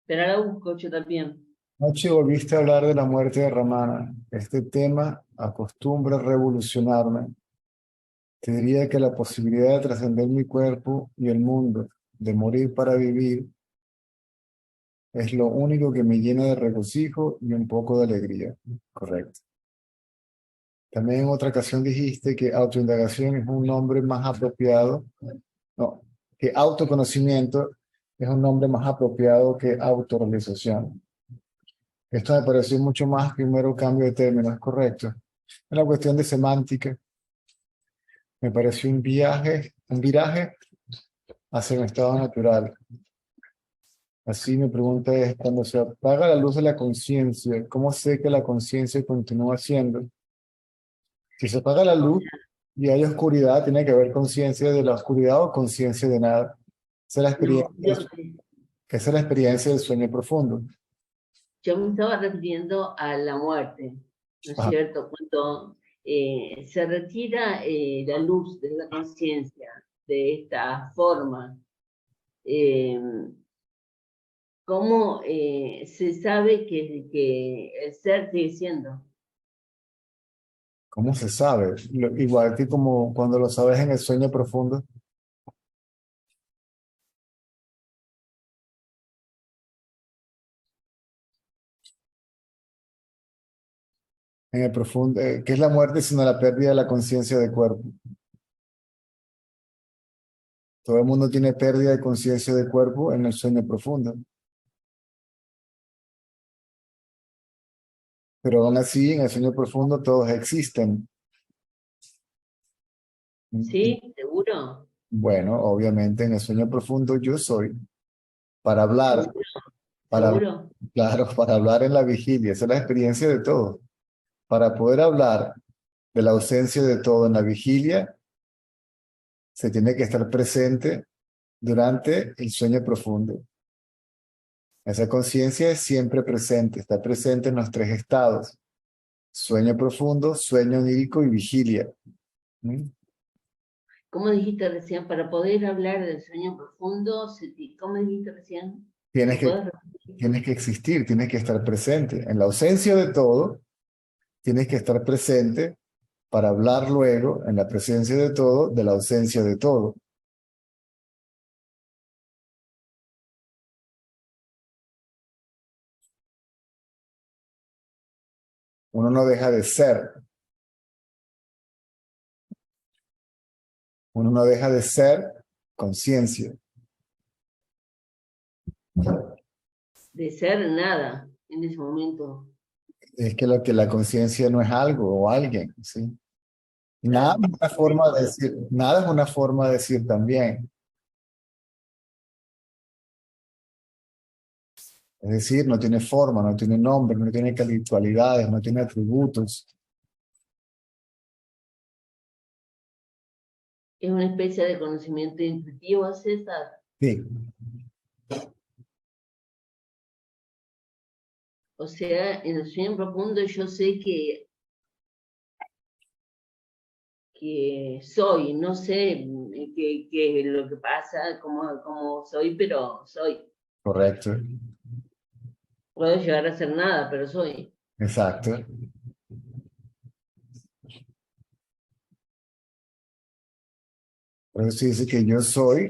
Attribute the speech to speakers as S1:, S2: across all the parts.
S1: pero ahora busco yo también.
S2: Anoche volviste a hablar de la muerte de Ramana. Este tema acostumbra revolucionarme. Te diría que la posibilidad de trascender mi cuerpo y el mundo, de morir para vivir, es lo único que me llena de regocijo y un poco de alegría. Correcto. También en otra ocasión dijiste que autoindagación es un nombre más apropiado, no, que autoconocimiento es un nombre más apropiado que autorrealización. Esto me pareció mucho más que un mero cambio de términos, correcto. Es una cuestión de semántica. Me pareció un viraje hacia un estado natural. Así mi pregunta es, cuando se apaga la luz de la conciencia, ¿cómo sé que la conciencia continúa siendo? Si se apaga la
S1: O
S2: luz
S1: sea,
S2: y hay oscuridad, ¿tiene que haber conciencia de la oscuridad o conciencia de nada? Esa es la
S1: no,
S2: experiencia, esa es la experiencia del sueño profundo.
S1: yo me estaba refiriendo a la muerte, ¿no es
S2: Ajá.
S1: cierto? Cuando se retira la luz de la conciencia de esta forma, eh, ¿cómo se sabe que el ser sigue siendo?
S2: ¿Cómo se sabe? Igual que como cuando lo sabes en el sueño profundo. En el profundo, ¿qué es la muerte sino la pérdida de la conciencia de cuerpo? Todo el mundo tiene pérdida de conciencia de cuerpo en el sueño profundo, pero aún así en el sueño profundo todos existen. Y,
S1: ¿Sí? ¿Seguro?
S2: bueno, obviamente en el sueño profundo yo soy para hablar,
S1: ¿Seguro?
S2: para,
S1: ¿Seguro?
S2: claro, para hablar en la vigilia, esa es la experiencia de todo. Para poder hablar de la ausencia de todo en la vigilia, se tiene que estar presente durante el sueño profundo. Esa conciencia es siempre presente, está presente en los tres estados: sueño profundo, sueño onírico y vigilia. ¿Mm?
S1: ¿Cómo dijiste recién? Para poder hablar del sueño profundo, ¿cómo dijiste recién?
S2: Tienes
S1: ¿Me
S2: que,
S1: puedes repetir?
S2: tienes que existir, tienes que estar presente. En la ausencia de todo, tienes que estar presente para hablar luego, en la presencia de todo, de la ausencia de todo. Uno no deja de ser, uno no deja de ser conciencia.
S1: De ser nada en ese momento,
S2: Es que lo que la conciencia no es algo o alguien, ¿sí? Nada
S1: claro,
S2: es una
S1: de
S2: forma de
S1: todo.
S2: decir, nada es una forma de decir también. Es decir, no tiene forma, no tiene nombre, no tiene cualidades, no tiene atributos.
S1: Es una especie de conocimiento intuitivo, César.
S2: Sí,
S1: O sea, en el sueño profundo yo sé que soy, no sé qué es lo que pasa, cómo soy, pero soy.
S2: correcto,
S1: Puedo llegar a ser nada, pero soy.
S2: exacto. Por eso dice que yo soy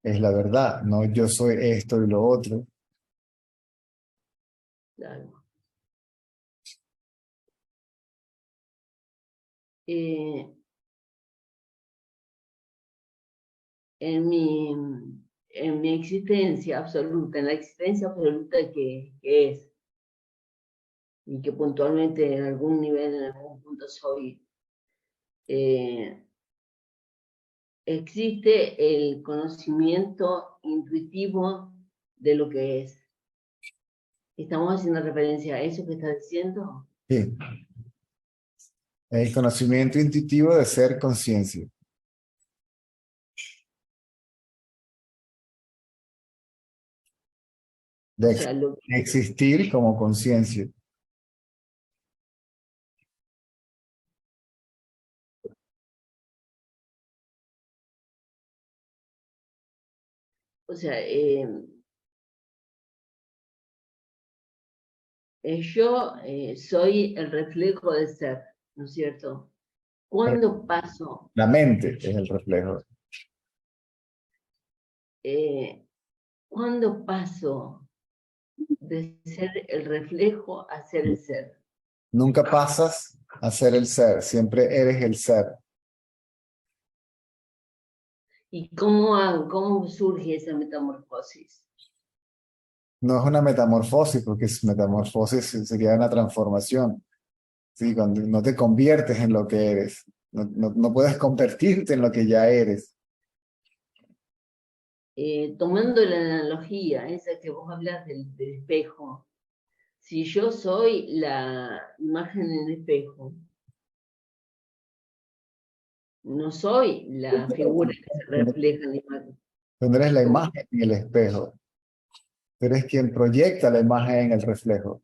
S2: es la verdad, no yo soy esto y lo otro.
S1: Claro. Eh, en mi, en mi existencia absoluta, en la existencia absoluta que es, y que puntualmente en algún nivel, en algún punto soy, eh, existe el conocimiento intuitivo de lo que es. Estamos haciendo referencia a eso que estás diciendo.
S2: Sí, el conocimiento intuitivo de ser conciencia,
S1: O
S2: de
S1: sea,
S2: existir como conciencia.
S1: o sea Yo soy el reflejo del ser, ¿no es cierto? ¿Cuándo paso,
S2: La mente es el reflejo.
S1: eh, cuándo paso de ser el reflejo a ser el ser?
S2: Nunca pasas a ser el ser, siempre eres el ser.
S1: ¿Y cómo surge esa metamorfosis?
S2: No es una metamorfosis, porque metamorfosis sería una transformación. ¿Sí? Cuando no te conviertes en lo que eres. No puedes convertirte en lo que ya eres.
S1: Tomando la analogía, esa que vos hablas del espejo, si yo soy la imagen en el espejo, no soy la figura que se refleja en la imagen.
S2: Tú no eres la imagen en el espejo. Tú eres quien proyecta la imagen en el reflejo.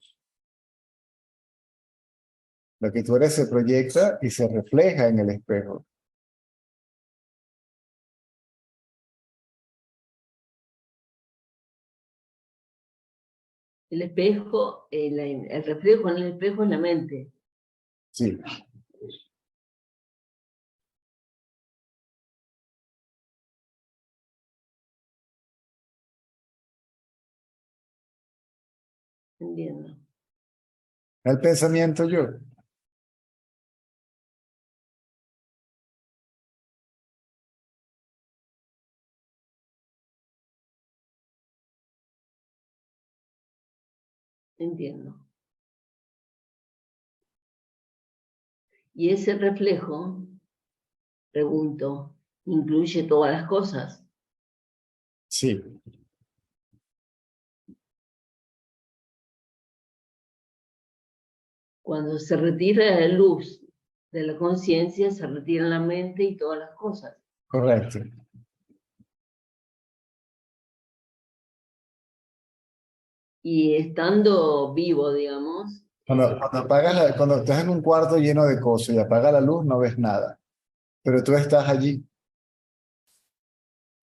S2: Lo que tú eres se proyecta y se refleja en el espejo.
S1: El espejo, el reflejo en el espejo es la mente.
S2: Sí.
S1: Entiendo.
S2: El pensamiento yo.
S1: Entiendo. Y ese reflejo, pregunto, incluye todas las cosas.
S2: Sí.
S1: Cuando se retira la luz de la conciencia, se retira la mente y todas las cosas.
S2: Correcto.
S1: Y estando vivo, digamos,
S2: Cuando estás en un cuarto lleno de cosas y apagas la luz, no ves nada. Pero tú estás allí.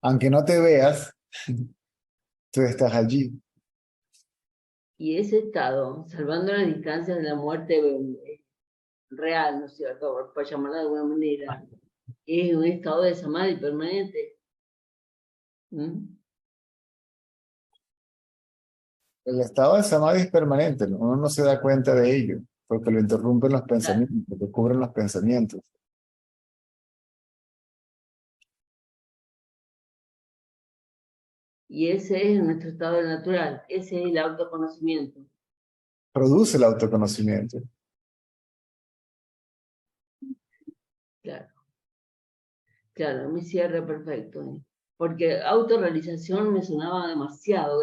S2: Aunque no te veas, tú estás allí.
S1: y ese estado, salvando las distancias de la muerte real, ¿no es cierto? Por llamarla de alguna manera, es un estado de samadhi permanente. ¿Mm?
S2: El estado de samadhi es permanente, ¿no? Uno no se da cuenta de ello, porque lo interrumpen los
S1: Claro.
S2: pensamientos, lo cubren los pensamientos.
S1: Y ese es nuestro estado natural, ese es el autoconocimiento.
S2: Produce el autoconocimiento.
S1: Claro, claro, mi cierre perfecto. Porque autorrealización me sonaba demasiado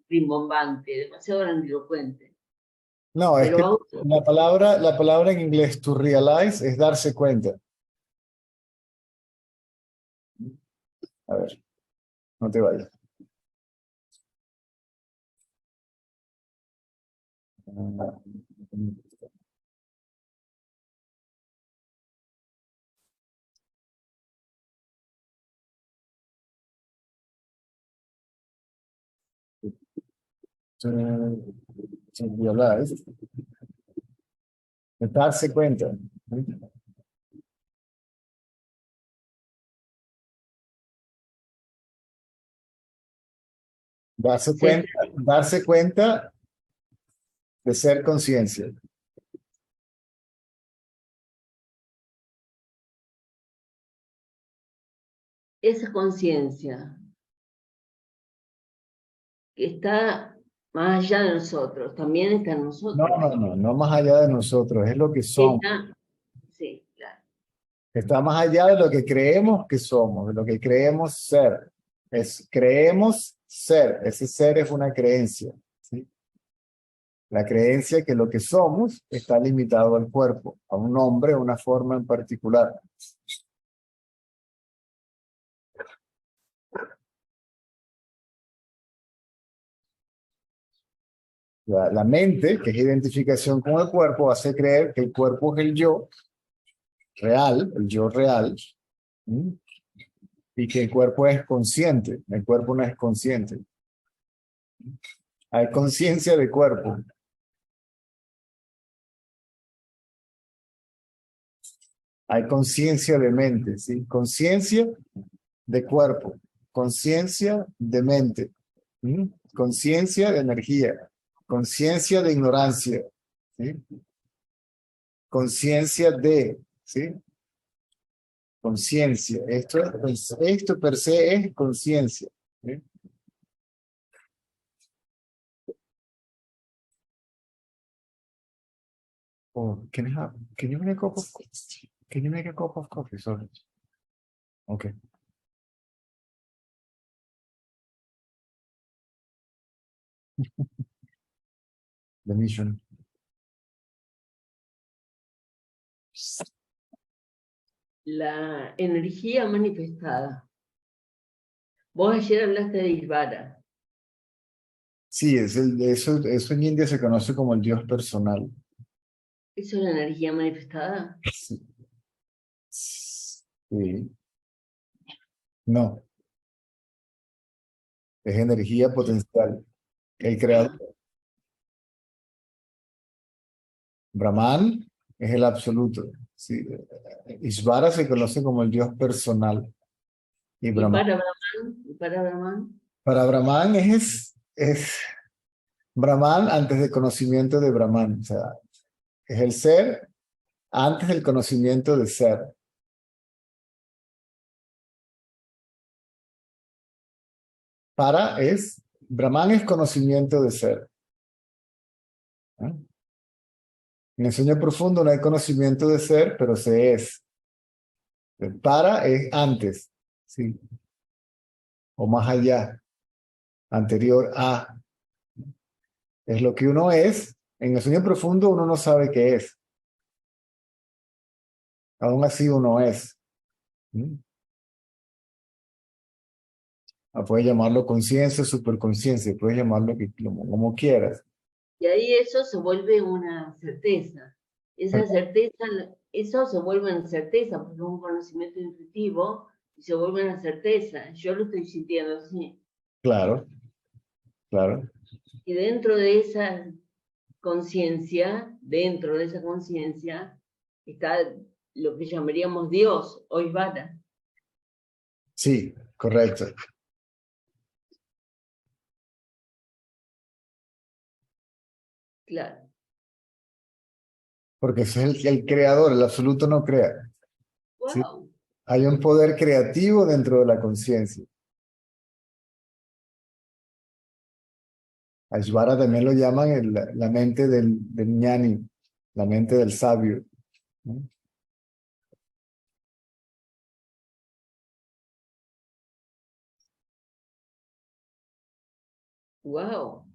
S1: rimbombante, demasiado grandilocuente.
S2: No, es
S1: Pero
S2: que la palabra en inglés to realize es darse cuenta. A ver, no te vayas. To realize es darse cuenta.
S1: se-
S2: Darse cuenta de ser conciencia.
S1: esa conciencia que está más allá de nosotros, también está en nosotros.
S2: No más allá de nosotros, es lo que somos.
S1: Está, sí, claro.
S2: Está más allá de lo que creemos que somos, de lo que creemos ser. Creemos ser, ese ser es una creencia, ¿sí? La creencia que lo que somos está limitado al cuerpo, a un nombre, a una forma en particular. La mente, que es identificación con el cuerpo, hace creer que el cuerpo es el yo real, ¿sí? Y que el cuerpo es consciente. El cuerpo no es consciente. Hay conciencia de cuerpo. Hay conciencia de mente, ¿sí? Conciencia de cuerpo, conciencia de mente, ¿sí? Conciencia de energía, conciencia de ignorancia, ¿sí? Conciencia de, ¿sí? Conciencia. Esto per se es conciencia, ¿sí? Oh, can you make a cup of coffee? Can you make a cup of coffee? Sorry. Okay. The mission.
S1: La energía manifestada. Vos ayer hablaste de Ishvara.
S2: Sí, eso en India se conoce como el Dios personal.
S1: ¿Eso es la energía manifestada?
S2: Sí. Sí. No, es energía potencial. El creador,
S1: Ah,
S2: Brahman, es el absoluto. Sí. Ishvara se conoce como el Dios personal. Y
S1: ¿y
S2: Brahman,
S1: para Brahman? ¿Y para Brahman?
S2: para Brahman es Brahman antes del conocimiento de Brahman. O sea, es el ser antes del conocimiento de ser. Brahman es conocimiento de ser, ¿eh? En el sueño profundo no hay conocimiento de ser, pero se es. El para es antes, ¿sí? O más allá, anterior a. Es lo que uno es. En el sueño profundo uno no sabe qué es. Aún así uno es. ¿Mm? Puedes llamarlo conciencia, superconciencia, puedes llamarlo como quieras.
S1: Y ahí eso se vuelve una certeza. Esa certeza, eso se vuelve una certeza, porque es un conocimiento intuitivo y se vuelve una certeza. Yo lo estoy sintiendo así.
S2: Claro, claro,
S1: Y dentro de esa conciencia, está lo que llamaríamos Dios o Ishvara.
S2: sí, correcto.
S1: Claro.
S2: Porque es el creador, el absoluto no crea. ¿Sí?
S1: Wow.
S2: Hay un poder creativo dentro de la conciencia. A Ishvara también lo llaman la mente del ñani, la mente del sabio, ¿no?
S1: Wow.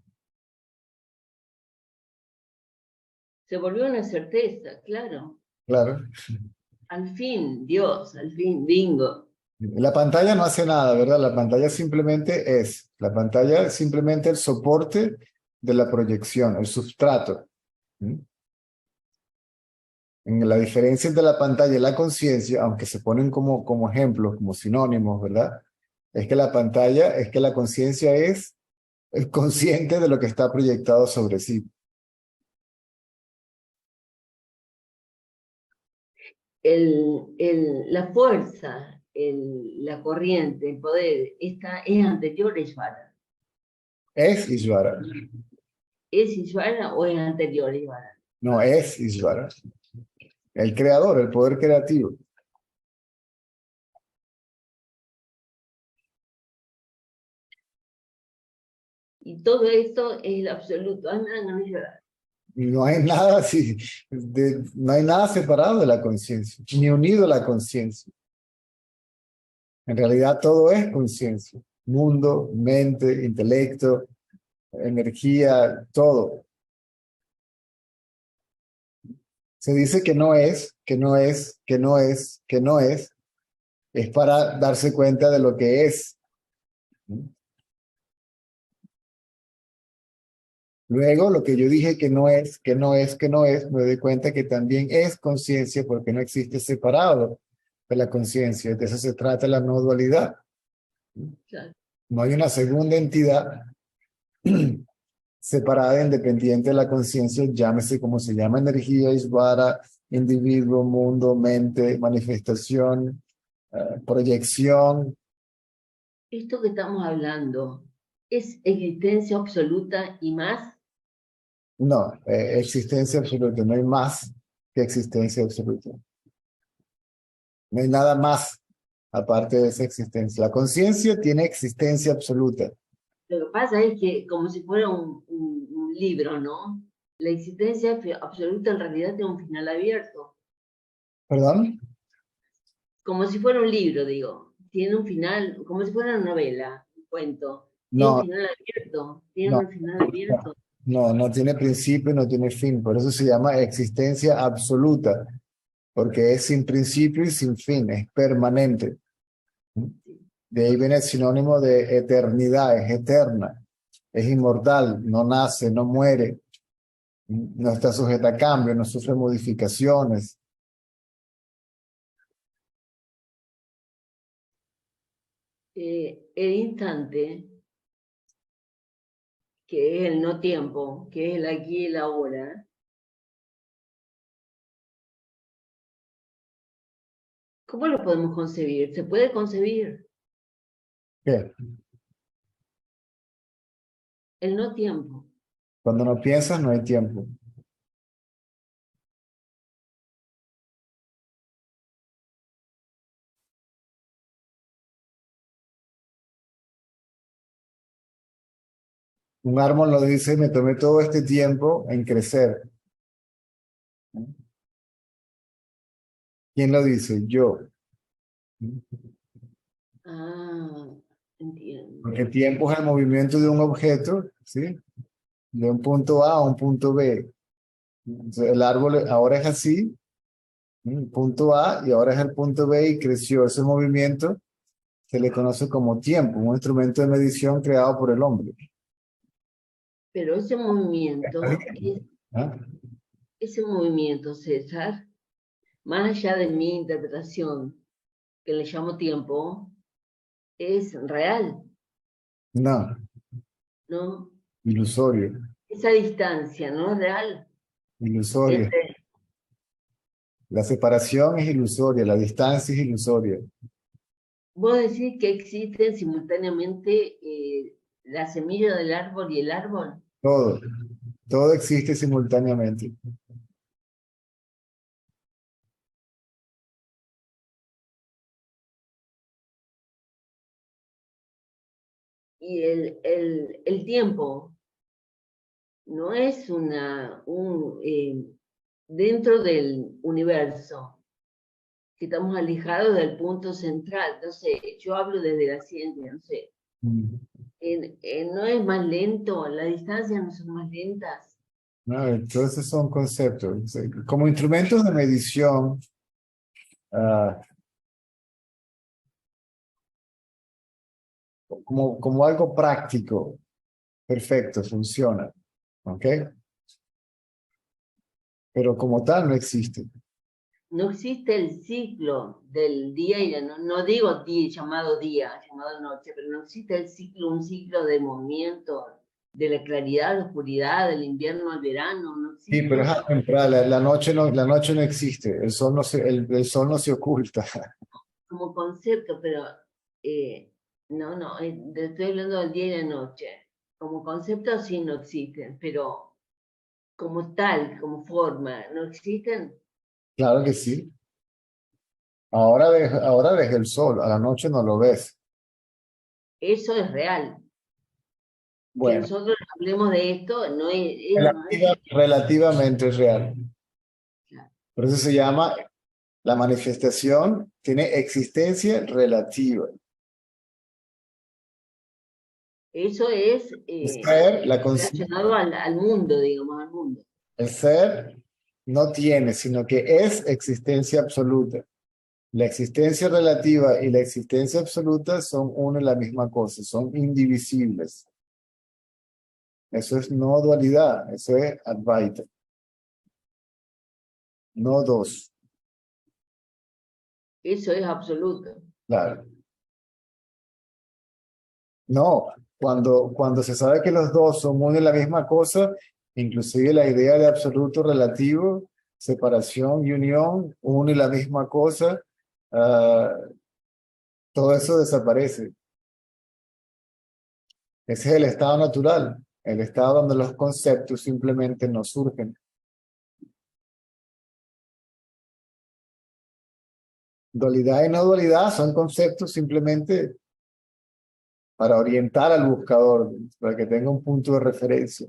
S1: Se volvió una certeza, claro.
S2: Claro.
S1: Al fin, Dios, al fin, bingo.
S2: La pantalla no hace nada, ¿verdad? La pantalla simplemente es. La pantalla es simplemente el soporte de la proyección, el sustrato. ¿Mm? En la diferencia entre la pantalla y la conciencia, aunque se ponen como ejemplos, como sinónimos, ¿verdad? Es que la conciencia es el consciente de lo que está proyectado sobre sí.
S1: La fuerza, la corriente, el poder, esta es anterior a Ishvara.
S2: Es Ishvara.
S1: ¿Es Ishvara o es anterior a Ishvara?
S2: No es Ishvara. El creador, el poder creativo.
S1: Y todo esto es el absoluto. Ah, no, no, Ishvara.
S2: No hay nada así, no hay nada separado de la conciencia, ni unido a la conciencia. En realidad todo es conciencia. Mundo, mente, intelecto, energía, todo. Se dice que no es, que no es, que no es, que no es para darse cuenta de lo que es. Luego, lo que yo dije que no es, que no es, que no es, me doy cuenta que también es conciencia porque no existe separado de la conciencia. De eso se trata la no dualidad.
S1: Claro.
S2: No hay una segunda entidad separada e independiente de la conciencia, llámese como se llama, energía, Ishvara, individuo, mundo, mente, manifestación, proyección.
S1: Esto que estamos hablando es existencia absoluta y más.
S2: No, existencia absoluta, no hay más que existencia absoluta. No hay nada más aparte de esa existencia. La conciencia tiene existencia absoluta.
S1: Lo que pasa es que como si fuera un libro, ¿no? La existencia absoluta en realidad tiene un final abierto.
S2: ¿Perdón?
S1: Como si fuera un libro, digo. Tiene un final, como si fuera una novela, un cuento. Tiene un
S2: No,
S1: final abierto. Tiene
S2: no,
S1: un final abierto.
S2: no, no tiene principio, no tiene fin. Por eso se llama existencia absoluta, porque es sin principio y sin fin, es permanente. De ahí viene el sinónimo de eternidad, es eterna, es inmortal, no nace, no muere, no está sujeta a cambio, no sufre modificaciones.
S1: El instante, que es el no tiempo, que es el aquí y el ahora, ¿cómo lo podemos concebir? ¿Se puede concebir
S2: ¿Qué?
S1: el no tiempo?
S2: Cuando no piensas, no hay tiempo. Un árbol lo dice, me tomé todo este tiempo en crecer. ¿Quién lo dice? Yo.
S1: Ah, entiendo.
S2: Porque tiempo es el movimiento de un objeto, ¿sí? De un punto A a un punto B. Entonces, el árbol ahora es así, punto A, y ahora es el punto B y creció. Ese movimiento se le conoce como tiempo, un instrumento de medición creado por el hombre.
S1: Pero
S2: ¿Ah?
S1: ese movimiento, César, más allá de mi interpretación, que le llamo tiempo, es real,
S2: No,
S1: ¿no?
S2: ilusorio,
S1: Esa distancia, ¿no? Es real.
S2: ilusorio.
S1: Entre,
S2: La separación es ilusoria, la distancia es ilusoria.
S1: vos decís que existen simultáneamente la semilla del árbol y el árbol,
S2: Todo, todo existe simultáneamente.
S1: y el tiempo no es dentro del universo, que estamos alejados del punto central. No sé, yo hablo desde la ciencia, no sé.
S2: Mm.
S1: No es más lento, las distancias no son más lentas.
S2: No, entonces son conceptos. Como instrumentos de medición, ah, como algo práctico, perfecto, funciona. ¿Ok? Pero como tal no existe.
S1: No existe el ciclo del día y la noche, no digo día, llamado noche, pero no existe el ciclo, un ciclo de movimiento, de la claridad a la oscuridad, del invierno al verano, no
S2: Sí,
S1: existe
S2: pero es
S1: eso
S2: atemporal, la noche no existe, el sol no se oculta.
S1: como concepto, pero no, estoy hablando del día y la noche. Como concepto sí no existen, pero como tal, como forma, no existen.
S2: Claro que sí. Ahora ves el sol, a la noche no lo ves.
S1: Eso es real. Que
S2: Bueno,
S1: nosotros hablemos de esto no es
S2: relativamente real.
S1: claro.
S2: Por eso se llama la manifestación, tiene existencia relativa.
S1: Eso es
S2: El ser, la conciencia,
S1: relacionado al mundo, digamos, al mundo.
S2: el ser no tiene, sino que es existencia absoluta. La existencia relativa y la existencia absoluta son una y la misma cosa, son indivisibles. Eso es no dualidad, eso es Advaita, no dos.
S1: Eso es absoluto.
S2: Claro. No, Cuando se sabe que los dos son una y la misma cosa, inclusive la idea de absoluto relativo, separación y unión, una y la misma cosa, ah, todo eso desaparece. Ese es el estado natural, el estado donde los conceptos simplemente no surgen. Dualidad y no dualidad son conceptos simplemente para orientar al buscador, para que tenga un punto de referencia,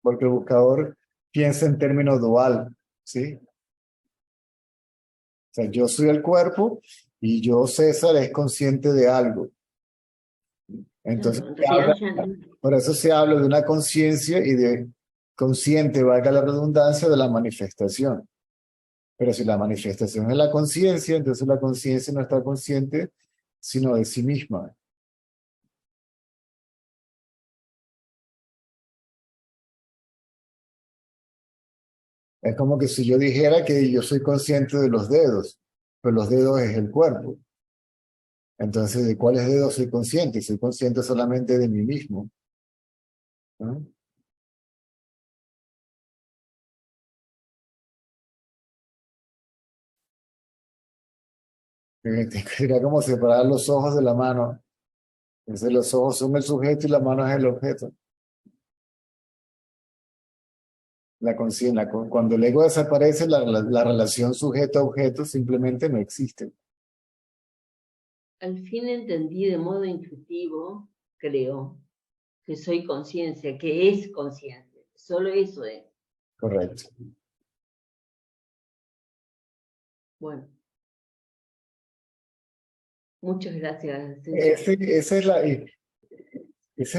S2: porque el buscador piensa en términos dual, ¿sí? O sea, yo soy el cuerpo y yo, César, es consciente de algo. Entonces,
S1: Claro, en realidad ya no.
S2: por eso se habla de una conciencia y de consciente, valga la redundancia, de la manifestación. Pero si la manifestación es la conciencia, entonces la conciencia no está consciente, sino de sí misma. Es como que si yo dijera que yo soy consciente de los dedos, pero los dedos es el cuerpo. Entonces, ¿de cuáles dedos soy consciente? Soy consciente solamente de mí mismo, ¿no? Sería como separar los ojos de la mano. Entonces, los ojos son el sujeto y la mano es el objeto. Cuando el ego desaparece, la relación sujeto-objeto simplemente no existe.
S1: Al fin entendí de modo intuitivo, creo, que soy conciencia, que es conciencia. Solo eso es.
S2: Correcto.
S1: Bueno, muchas gracias, Ascensión.
S2: Esa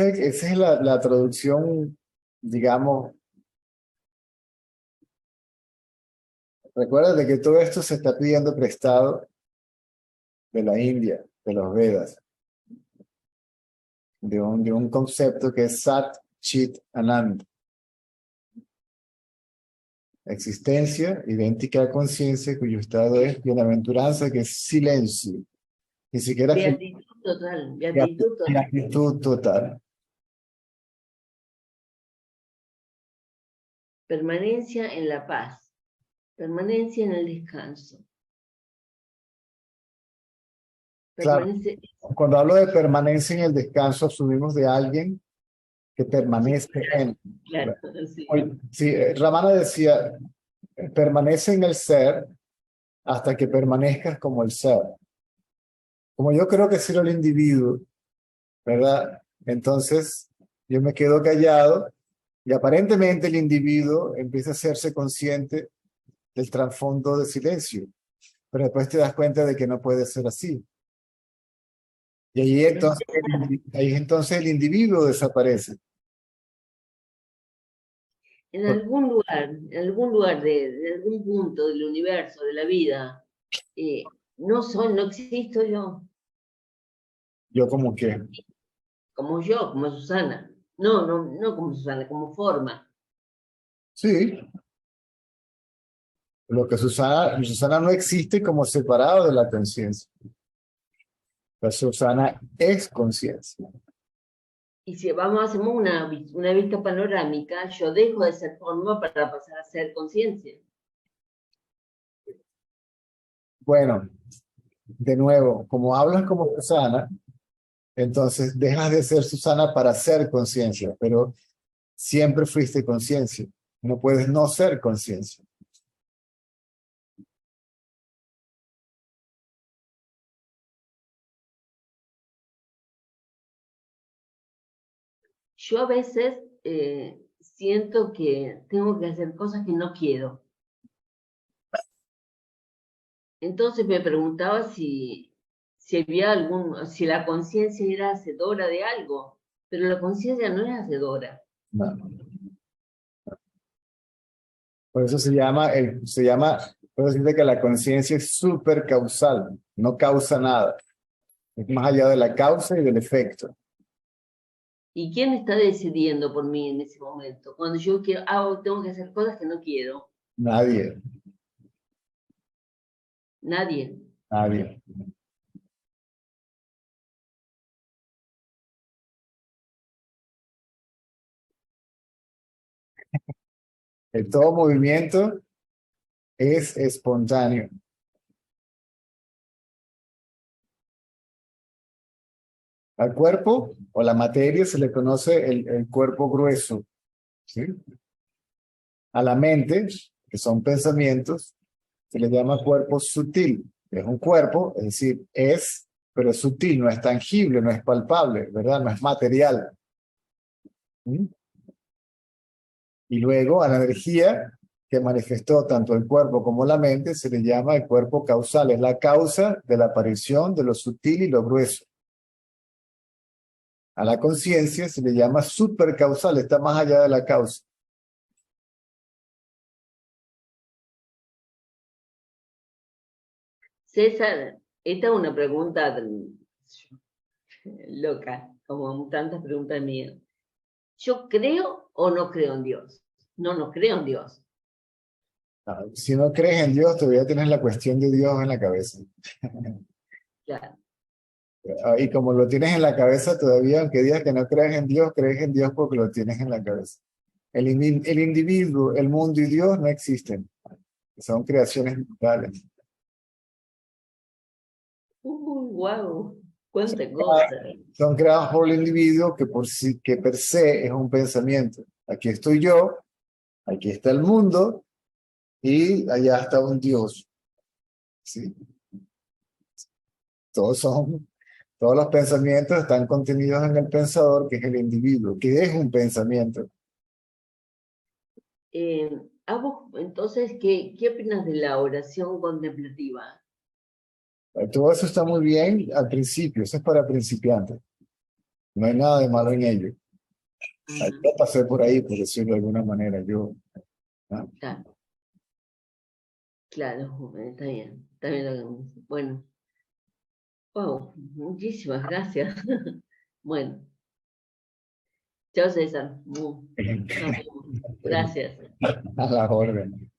S2: es esa es la traducción, digamos. Recuerda de que todo esto se está pidiendo prestado de la India, de los Vedas, de un concepto que es Sat Chit Anand. Existencia idéntica a conciencia, cuyo estado es bienaventuranza, que es silencio. Ni siquiera
S1: Beatitud total, beatitud total.
S2: actitud total.
S1: Permanencia en la paz, permanencia en el descanso.
S2: Claro,
S1: Permanece,
S2: cuando hablo de permanencia en el descanso, asumimos de alguien que
S1: sí,
S2: permanece en.
S1: claro, sí.
S2: Oye, sí, Ramana decía, permanece en el ser hasta que permanezcas como el ser. Como yo creo que ser el individuo, ¿verdad? Entonces yo me quedo callado y aparentemente el individuo empieza a hacerse consciente del trasfondo de silencio, pero después te das cuenta de que no puede ser así. Y ahí entonces el individuo desaparece.
S1: En algún lugar de algún punto del universo, de la vida, no existo yo,
S2: Yo como que,
S1: como yo, como Susana. No como Susana, como forma.
S2: sí, lo que Susana no existe como separado de la conciencia. La Susana es conciencia.
S1: Y si hacemos una vista panorámica, yo dejo de ser forma para pasar a ser conciencia.
S2: Bueno, de nuevo, como hablas como Susana, entonces dejas de ser Susana para ser conciencia, pero siempre fuiste conciencia. No puedes no ser conciencia.
S1: Yo a veces siento que tengo que hacer cosas que no quiero. Entonces me preguntaba si había si la conciencia era hacedora de algo, pero la conciencia no es hacedora.
S2: No. Por eso puedo decirte que la conciencia es súper causal, no causa nada. Es más allá de la causa y del efecto.
S1: ¿Y quién está decidiendo por mí en ese momento? Cuando yo quiero, tengo que hacer cosas que no quiero.
S2: Nadie,
S1: Nadie.
S2: nadie. Que todo movimiento es espontáneo. Al cuerpo o la materia se le conoce el cuerpo grueso, ¿sí? A la mente, que son pensamientos, se le llama cuerpo sutil. Es un cuerpo, es decir, pero es sutil, no es tangible, no es palpable, ¿verdad? No es material. ¿Mm? Y luego a la energía que manifestó tanto el cuerpo como la mente se le llama el cuerpo causal, es la causa de la aparición de lo sutil y lo grueso. A la conciencia se le llama supercausal, está más allá de la causa.
S1: César, esta es una pregunta loca, como tantas preguntas mías. ¿Yo creo o no creo en Dios? No, no creo en Dios.
S2: Si no crees en Dios, todavía tienes la cuestión de Dios en la cabeza.
S1: Claro.
S2: Y como lo tienes en la cabeza todavía, aunque digas que no crees en Dios porque lo tienes en la cabeza. El individuo, el mundo y Dios no existen. Son creaciones mentales.
S1: Wow, cuánta cosa.
S2: Son creados por el individuo que por sí, que per se es un pensamiento. Aquí estoy yo, aquí está el mundo y allá está un Dios. ¿Sí? Todos los pensamientos están contenidos en el pensador, que es el individuo, que es un pensamiento.
S1: ¿A vos, entonces, qué opinas de la oración contemplativa?
S2: Todo eso está muy bien al principio, eso es para principiantes. No hay nada de malo en ello. Yo pasé por ahí, por decirlo de alguna manera. Yo, ¿no?
S1: Claro, claro, está bien, está bien lo que me dice. Bueno, wow, muchísimas gracias. Bueno, chao César. Nos vemos. Gracias.
S2: A la orden.